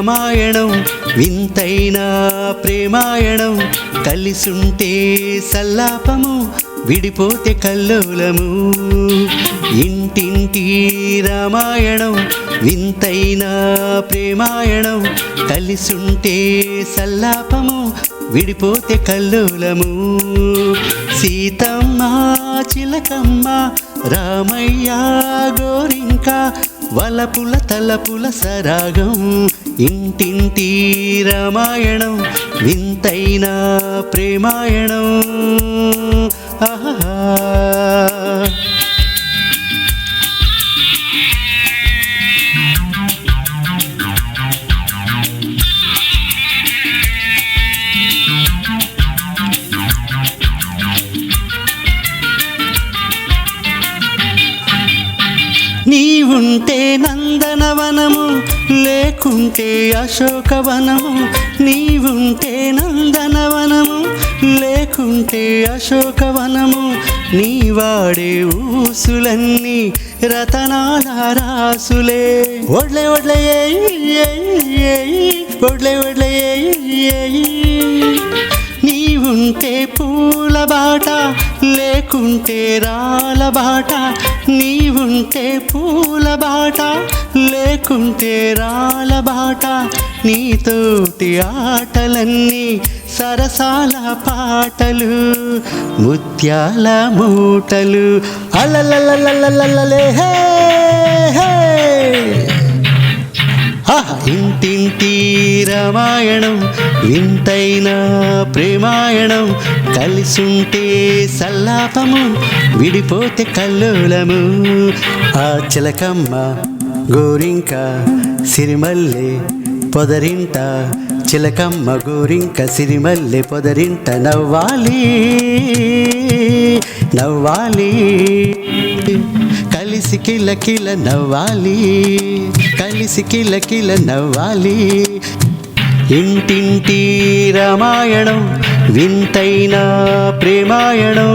రామాయణం వింతైన ప్రేమాయణం కలిసుంటే సల్లాపము విడిపోతే కల్లోలము ఇంటింటి రామాయణం వింతైన ప్రేమాయణం కలిసుంటే సల్లాపము విడిపోతే కల్లోలము సీతమ్మ చిలకమ్మ రామయ్య గోరింక వలపుల తలపుల సరాగం ఇంటింటి రామాయణం వింతైన ప్రేమాయణం ఆహా నీవుంటే నందనవనము లేకుంటే అశోకవనము నీవుంటే నందనవనము లేకుంటే అశోకవనము నీ వాడే ఊసులన్నీ రతనాల రాసులే ఒడ్లే ఒడ్లే ఒడ్లే ఒడ్లే నీవుంటే పూల బాట లేకుంటే రాల బాట నీవుంటే పూల బాట లేకుంటే రాల బాట నీతోటి ఆటలన్నీ సరసాల పాటలు ముత్యాల మూటలు అలలలలలలలే హే హే ఇంటింటి రామాయణం వింతైన ప్రేమాయణం కలిసుంటే సల్లాపము విడిపోతే కల్లోలము ఆ చిలకమ్మ గోరింక సిరిమల్లె పొదరింట చిలకమ్మ గోరింక సిరిమల్లె పొదరింట నవ్వాలి నవ్వాలి కలిసి కిలకిల నవ్వాలి కలిసి కిలకిల నవ్వాలి ఇంటింటి రామాయణం వింతైన ప్రేమాయణం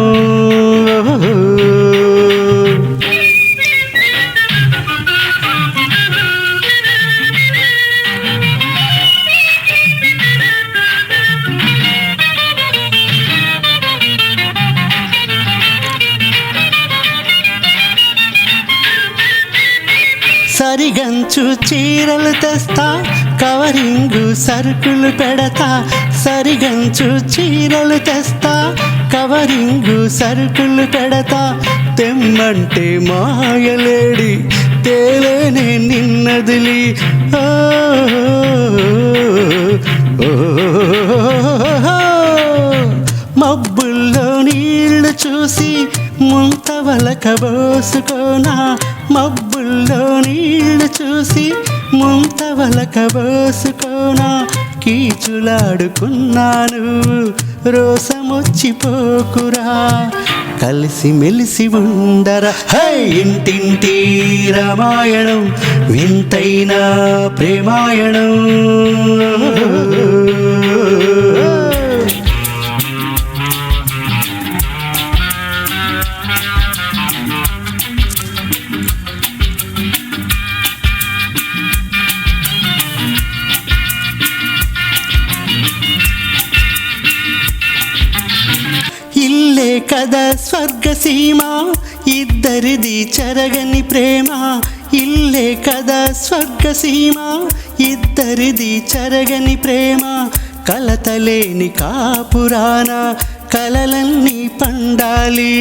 సరిగంచు చీరలు తెస్తా కవరింగు సరుకులు పెడతా సరిగంచు చీరలు తెస్తా కవరింగు సరుకులు పెడతా తెమ్మంటే మాయలేడి తేలేనే నిన్నదిలి మబ్బుల్లో నీళ్లు చూసి ముంతవలకబోసుకోనా మబ్బుల్లో నీళ్లు చూసి ముంతవలకబోసుకోనా కీచులాడుకున్నాను రోసమొచ్చిపోకురా కలిసి మెలిసి ఉండరా హై ఇంటింటి రామాయణం వింతైన ప్రేమాయణం ఇల్లే కదా స్వర్గసీమ ఇద్దరిది చెరగని ప్రేమ ఇల్లే కదా స్వర్గసీమ ఇద్దరిది చెరగని ప్రేమ కలతలేని కాపురాన కలలన్నీ పండాలి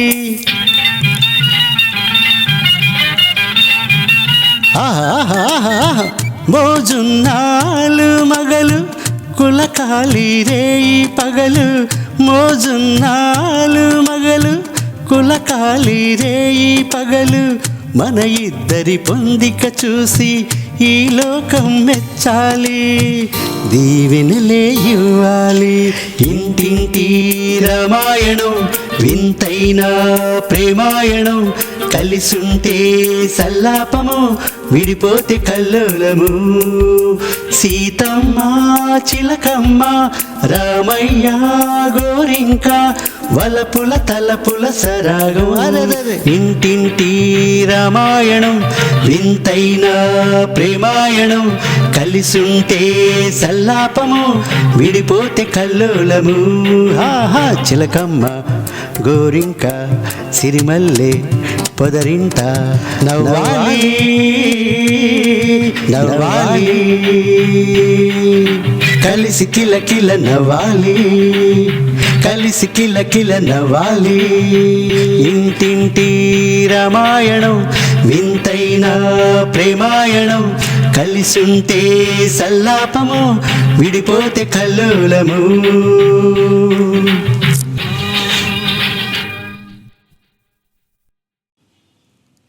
మోజున్నాలు మగలు కులకాలి రేయి పగలు మోజున్నాలు మగలు కులకాలి రేయి పగలు మన ఇద్దరి పొందిక చూసి ఈ లోకం మెచ్చాలి దీవెనలే ఇవ్వాలి ఇంటింటి రామాయణం వింతైన ప్రేమాయణం కలిసుంటే సల్లాపము విడిపోతే కల్లోలము. సీతమ్మ చిలకమ్మ రామయ్య గోరింక వలపుల తలపుల సరాగం. ఇంటింటి రామాయణం వింతైన ప్రేమాయణం కలిసుంటే సల్లాపము విడిపోతే కల్లోలము. ఆహా చిలకమ్మ గోరింక సిరిమల్లె పొదరింట నవ్వాలి నవ్వాలి కలిసి కిల కిల నవ్వాలి కలిసి కిల కిల నవ్వాలి. ఇంటింటి రామాయణం వింతైన ప్రేమాయణం కలిసుంటే సల్లాపము విడిపోతే కల్లోలము.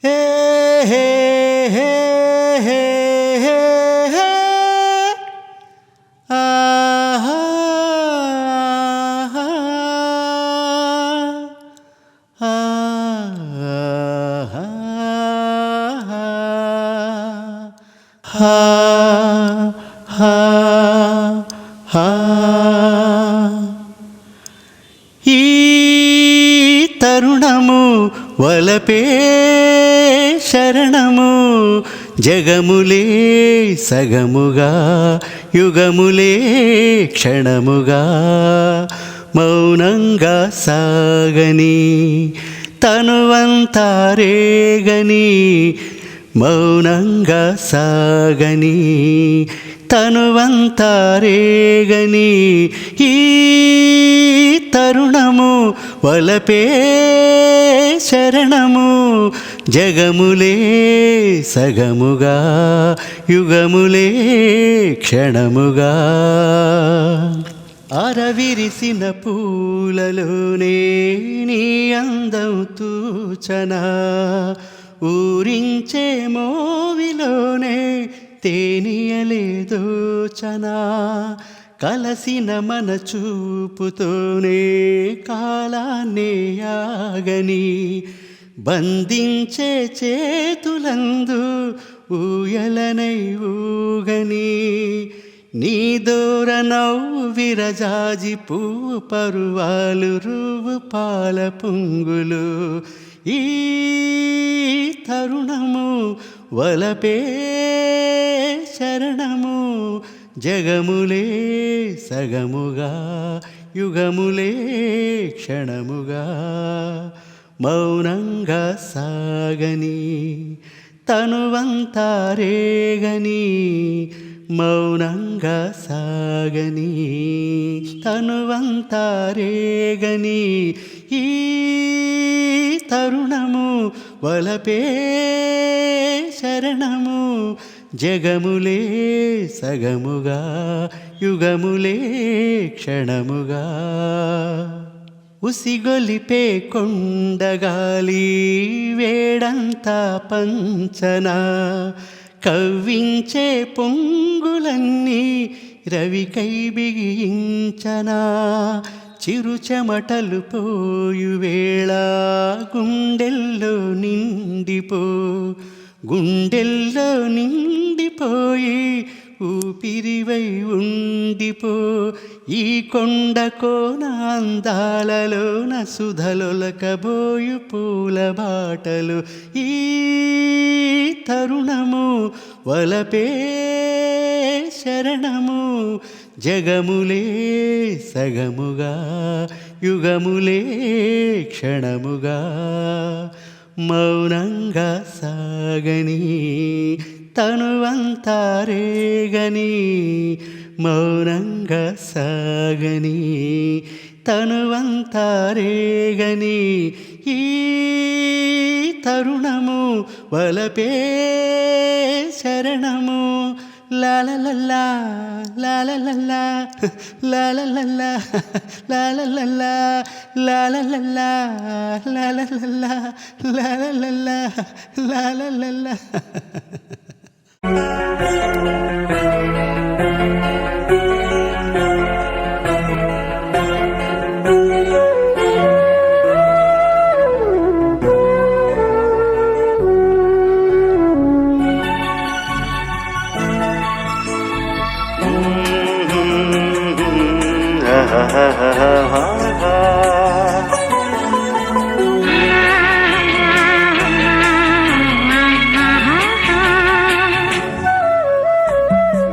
హే హే హే హే హే హే ఆహా ఈ తరుణము వలపే శరణము జగములే సగముగా యుగములే క్షణముగా మౌనంగా సాగని తనువంతా రేగని మౌనంగా సాగని తనువంతా రేగని ఈ తరుణము వలపే శరణము జగములే సగముగా యుగములే క్షణముగా. అరవిరిసిన పూలలోనే నీ అందం తూచనా ఊరించే మోవిలోనే తేనియలేదోచనా కలసిన మన చూపుతోనే కాలాన్నే యాగని బంధించే చేతులందు ఊయలనై ఊగని నీ దూర నవ్వు విరజాజి పువ్వు పరువాలు రువ్వు పాల పొంగులు ఈ తరుణము వలపే శరణము జగములే సగముగా యుగములే క్షణముగా మౌనంగా సాగని తనువంతా రేగని మౌనంగా సాగని తనువంతా రేగని ఈ తరుణము వలపే శరణము జగములే సగముగా యుగములే క్షణముగా. ఉసిగొలిపే కొండగాలి వేడంతా పంచనా కవ్వించే పొంగులన్నీ రవికై బిగించనా చిరు చెమటలు పోయు వేళ గుండెల్లో నిండిపోయి ఊపిరివై ఉండిపో ఈ కొండ కోన అందాలలోన సుధలొలకబోయు పూల బాటలు ఈ తరుణము వలపే శరణము జగములే సగముగా యుగములే క్షణముగా మౌనంగా సాగని తనువంతా రేగని మౌనంగా సాగని తనువంతా రేగని ఈ తరుణము వలపే శరణము లాలలల్లా లాలలల్లా లాలలల్లా లాలలల్లా లాలలల్లా లాలలల్లా లాలలల్లా లాలలల్లా.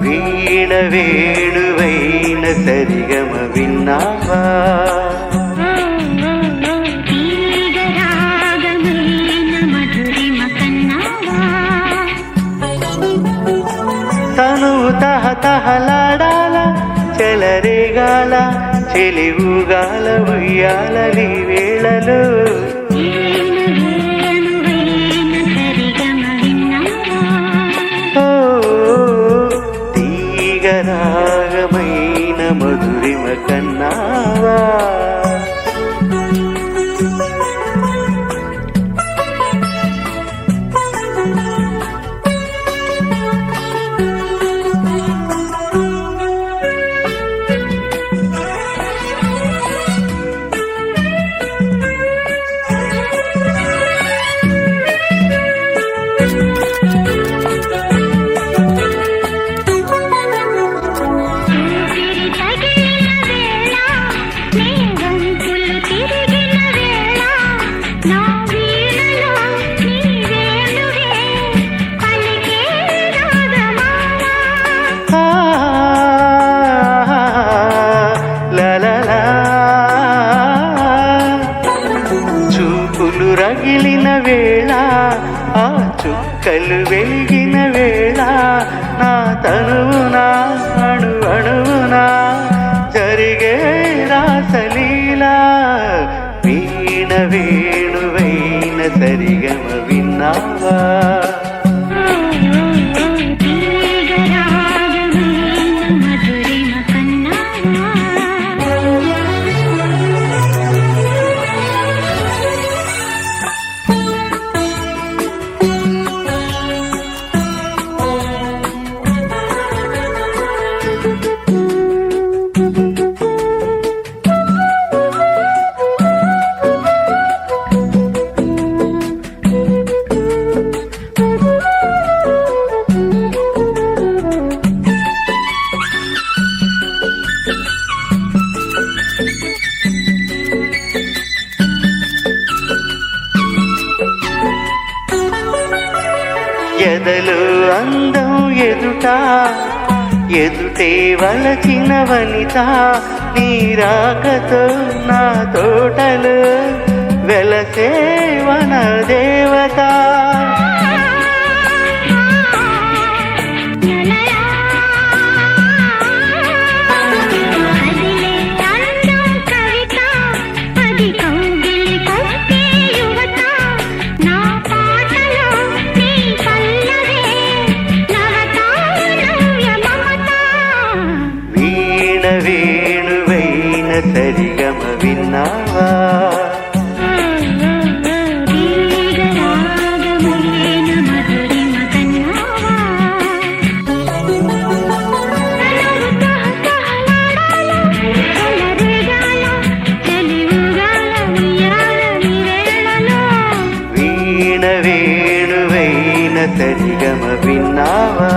వీణ వేణువైన సరిగమ విన్నావా తను తహతహలాడాల చెలరేగాల చెలివుగాల ఉయ్యాలలి వేళలో తీగరాగమైన మధురిమ కన్నావా చూపులు రగిలిన వేళ ఆ చుక్కలు వెలిగిన వేళ నా తనువునా అణు అణువునా జరిగే రాసలీలా వీణ వేణువైన సరిగమ విన్నావా ఎదలు అందం ఎదుట ఎదుటే వలచిన వనిత నీ రాకతో నా తోటలు వెలసే వన దేవత వేణువైన సరిగమ విన్నావా వీణ వేణువైన సరిగమ విన్నావా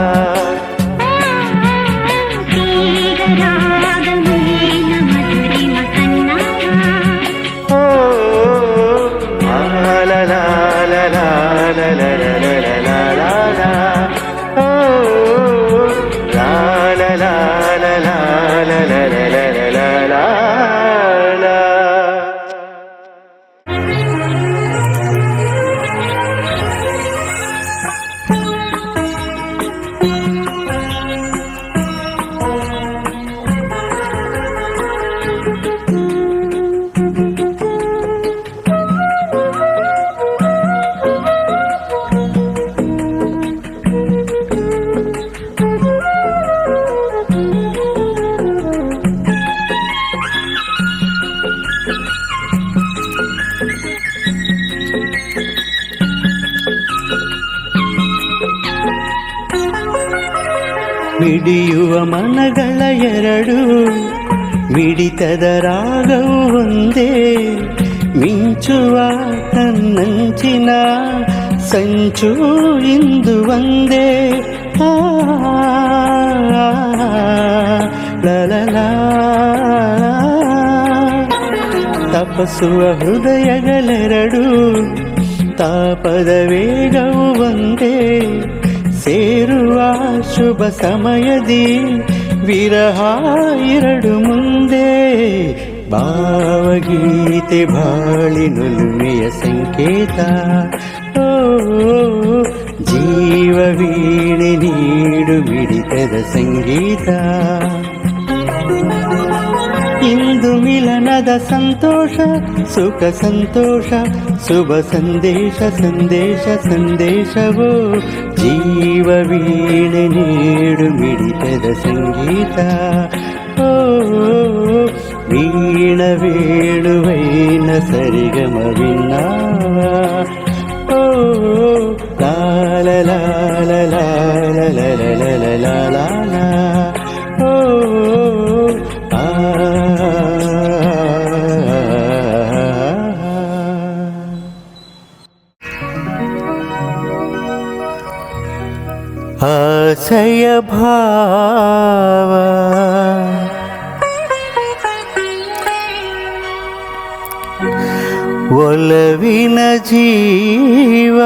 ಮಿಡಿಯುವ ಮನಗಳ ಎರಡು ಮಿಡಿತದ ರಾಗವು ಒಂದೇ ಮಿಂಚುವ ಕಣ್ಣಂಚಿನ ಸಂಚು ಇಂದು ಒಂದೇ ಲಲಲಾ ತಪಸುವ ಹೃದಯಗಳೆರಡು ತಾಪದ ವೇಗವು ಒಂದೇ ಸೇರುವ ಶುಭ ಸಮಯದಿ ವಿರಹ ಎರಡು ಮುಂದೆ ಭಾವಗೀತೆ ಬಾಳಿನುಲುಮೆಯ ಸಂಕೇತ ಓ ಜೀವ ವೀಣೆ ನೀಡು ಮಿಡಿತದ ಸಂಗೀತ ಇಂದು ಮಿಲನದ ಸಂತೋಷ ಸುಖ ಸಂತೋಷ ಶುಭ ಸಂದೇಶ ಸಂದೇಶ ಸಂದೇಶವೋ ಜೀವ ವೀಣೆ ನೀಡು ಮಿಡಿತದ ಸಂಗೀತ ಓ ವೀಣ ವೇಣುವೈನ ಸರಿಗಮವಿನ್ನ ಓ ಲಾಲ ಲಾಲ ಲಾಲ ಲಾಲ ಲಾಲ ಓ ಆಶಯ ಭಾವ ಒಲವಿನ ಜೀವ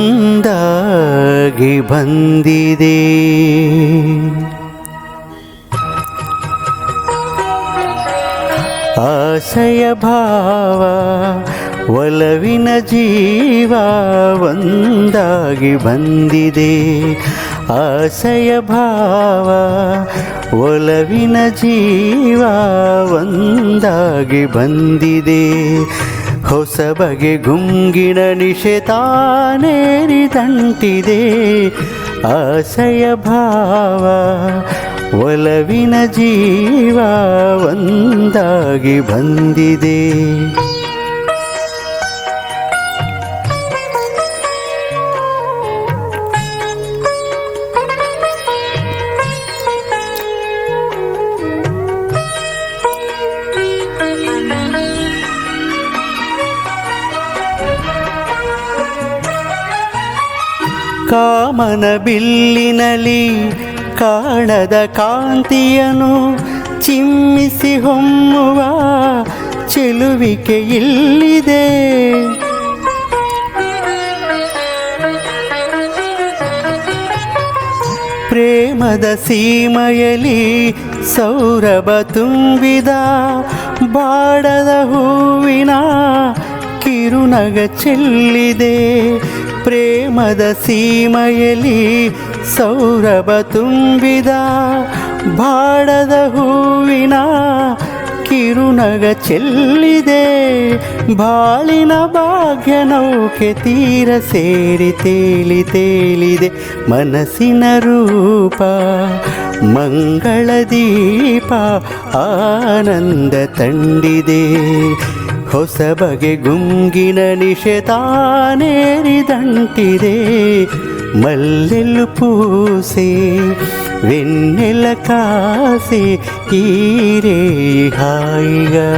ಒಂದಾಗಿ ಬಂದಿದೆ ಆಶಯ ಭಾವ ಒಲವಿನ ಜೀವ ಒಂದಾಗಿ ಬಂದಿದೆ ಆಶಯ ಭಾವ ಒಲವಿನ ಜೀವ ಒಂದಾಗಿ ಬಂದಿದೆ ಹೊಸ ಬಗೆ ಗುಂಗಿನ ನಿಶೆತಾನೇರಿದಂಟಿದೆ ಆಶಯ ಭಾವ ಒಲವಿನ ಜೀವ ಒಂದಾಗಿ ಬಂದಿದೆ ಕಾಮನ ಬಿಲ್ಲಿನಲಿ ಕಾಣದ ಕಾಂತಿಯನು ಚಿಮ್ಮಿಸಿ ಹೊಮ್ಮುವ ಚೆಲುವಿಕೆ ಇಲ್ಲಿದೆ ಪ್ರೇಮದ ಸೀಮೆಯಲ್ಲಿ ಸೌರಭ ತುಂಬಿದ ಬಾಡದ ಹೂವಿನ ಕಿರುನಗ ಚೆಲ್ಲಿದೆ ಪ್ರೇಮದ ಸೀಮೆಯಲ್ಲಿ ಸೌರಭ ತುಂಬಿದ ಬಾಡದ ಹೂವಿನ ಕಿರುನಗ ಚೆಲ್ಲಿದೆ ಬಾಳಿನ ಭಾಗ್ಯ ನೌಕೆ ತೀರ ಸೇರಿ ತೇಲಿ ತೇಲಿದೆ ಮನಸ್ಸಿನ ರೂಪ ಮಂಗಳ ದೀಪ ಆನಂದ ತಂದಿದೆ ಹೊಸ ಬಗೆ ಗುಂಗಿನ ನಿಶೆತಾನೇರಿದಂಟಿದೆ ಮಲ್ಲೆಲ್ಲು ಪೂಸೆ వెన్నెల కాసే ఈరే హాయిగా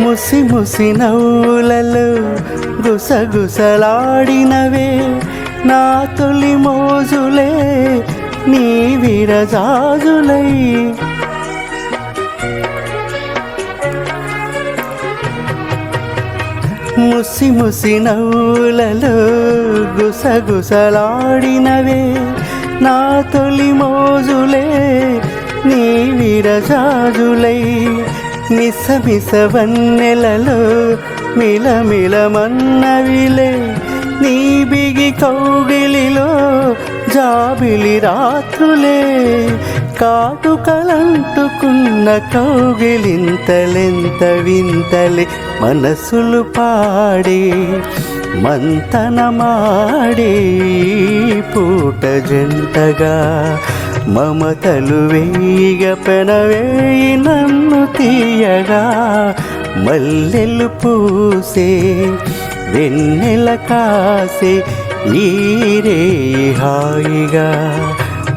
ముసి ముసి నవ్వులలో గుసగుసలాడినవే నా తొలి మోజులే నీ విరజాజులై ముసి ముసి నవ్వులలో గుసగుసలాడినవే నా తొలి మోజులే నీ విరజాజులై మిస మిస వన్నెలలో మిలమిలమన్నవిలే నీ బిగి కౌగిలిలో జాబిలి రాత్రులే కాటుకలంటుకున్న కౌగిలింతలెంత వింతలే మనసులు పాడే మంతనమాడే పూట జంటగా మమతలు వేయిగ పెనవేయి నన్ను తీయగా మల్లెలు పూసే వెన్నెల కాసే ఈరే హాయిగా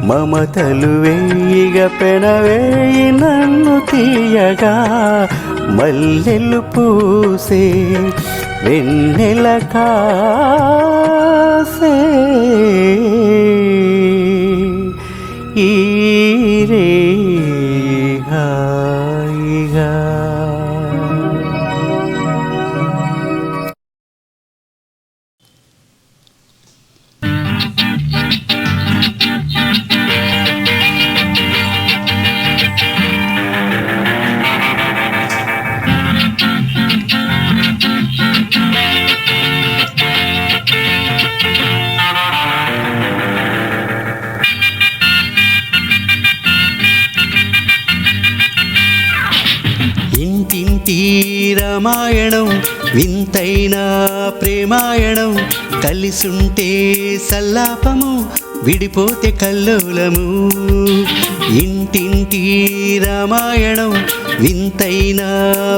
మమతలు వేయిగ పెనవేయి నన్ను తీయగా మల్లెలు పూసే వెన్నెల కాసే ఈరే హాయిగా. ఇంటింటి రామాయణం వింతైన ప్రేమాయణం కలిసుంటే సల్లాపము విడిపోతే కల్లోలము. ఇంటింటి రామాయణం వింతైన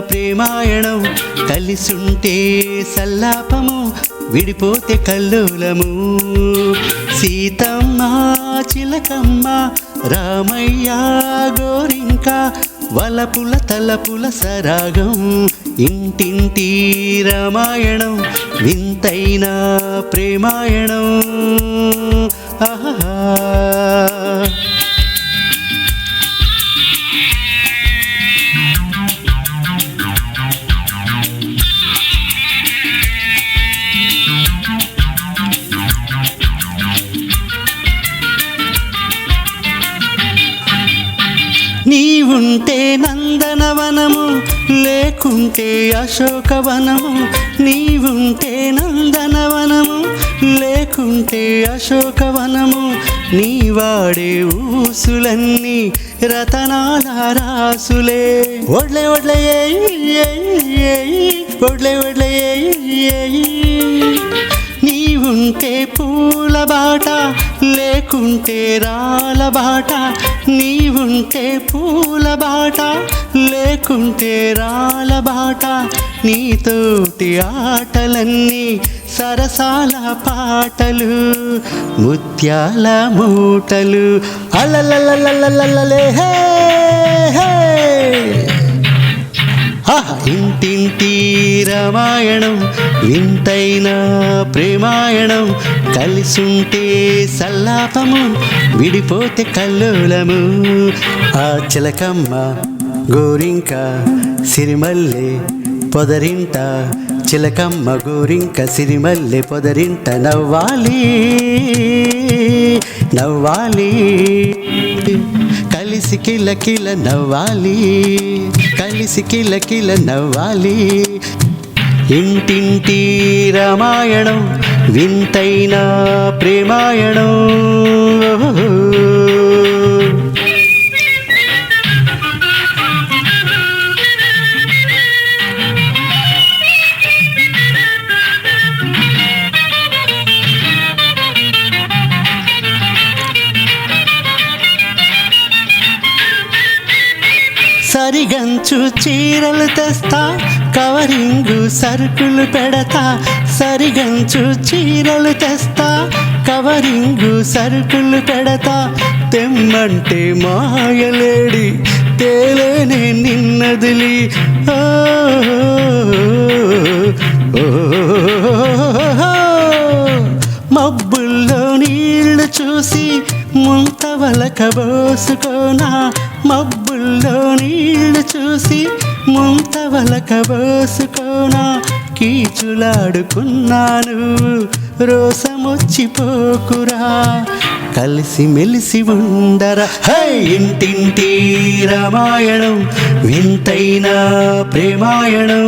ప్రేమాయణం కలిసుంటే సల్లాపము విడిపోతే కల్లోలము. సీతమ్మ చిలకమ్మ రామయ్య గోరింక వలపుల తలపుల సరాగం ఇంటింటి రామాయణం వింతైన ప్రేమాయణం. ఆహా నీవుంటే నందనవనము లేకుంటే అశోకవనము. నీవుంటే నందనవనము లేకుంటే అశోకవనము. నీ వాడే ఊసులన్నీ రతనాల రాసులే. ఒడ్లే ఒడ్లే ఒడ్లే ఒడ్లే నీవుంటే పూల బాట లేకుంటే రాల బాట. నీవుంటే పూల బాట లేకుంటే రాల బాట. నీతోటి ఆటలన్నీ సరసాల పాటలు ముత్యాల మూటలు అలలలలలలలే హే హే. ఇంటింటి రామాయణం వింతైన ప్రేమాయణం కలిసుంటే సల్లాపము విడిపోతే కల్లోలము. ఆ చిలకమ్మ గోరింక సిరిమల్లె పొదరింట. చిలకమ్మ గోరింక సిరిమల్లె పొదరింట నవ్వాలి నవ్వాలి కలిసి కిల కిల నవ్వాలి కలిసి కిల కిల నవ్వాలి. ఇంటింటి రామాయణం వింతైన ప్రేమాయణం. సరిగంచు చీరలు తెస్తా కవరింగు సరుకులు పెడతా. సరిగంచు చీరలు తెస్తా కవరింగు సరుకులు పెడతా. తెమ్మంటే మాయలేడి తేలేనే నిన్నదిలి. మబ్బుల్లో నీళ్లు చూసి ముంతవలకబోసుకోనా. మబ్బుల్లో నీళ్లు చూసి ముంతవలకబోసుకోనా. కీచులాడుకున్నాను రోసమొచ్చిపోకురా కలిసి మెలిసి ఉండరా. ఇంటింటి రామాయణం వింతైన ప్రేమాయణం.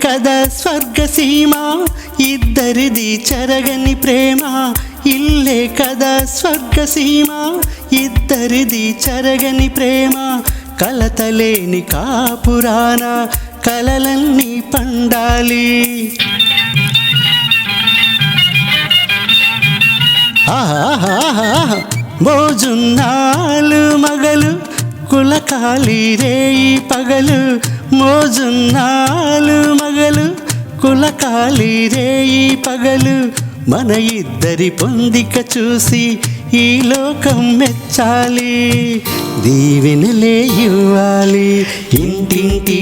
కదా స్వర్గసీమ ఇద్దరిది చెరగని ప్రేమ ఇల్లే కదా స్వర్గసీమ ఇద్దరిది చెరగని ప్రేమ కలతలేని కాపురాన కలలన్నీ పండాలి మోజున్నాలు మగలు కులకాలి రేయి పగలు మోజున్నాలు మగలు కులకాలి రేయి పగలు మన ఇద్దరి పొందిక చూసి ఈ లోకం మెచ్చాలి దీవెనలే ఇవ్వాలి ఇంటింటి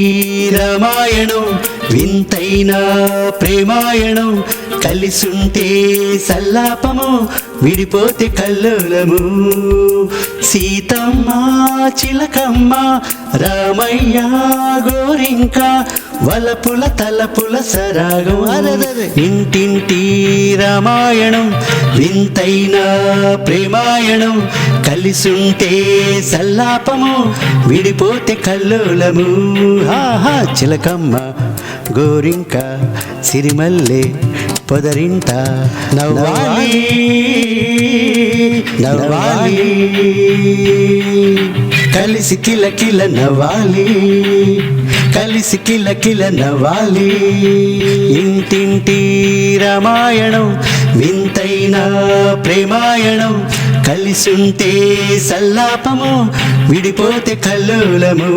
రామాయణం వింతైన ప్రేమాయణం కలిసుంటే సల్లాపము విడిపోతే కల్లోలము సీతమ్మ చిలకమ్మ రామయ్య గోరింక వలపుల తలపుల సరాగం ఇంటింటి రామాయణం వింతైన ప్రేమాయణం కలిసుంటే సల్లాపము విడిపోతే కల్లోలము ఆహా చిలకమ్మ గోరింక సిరిమల్లె పొదరింట నవ్వాలి నవ్వాలి కలిసి కిలకిల నవ్వాలి కలిసి కిలకిల నవ్వాలి ఇంటింటి రామాయణం వింతైన ప్రేమాయణం కలిసుంటే సల్లాపము విడిపోతే కల్లోలము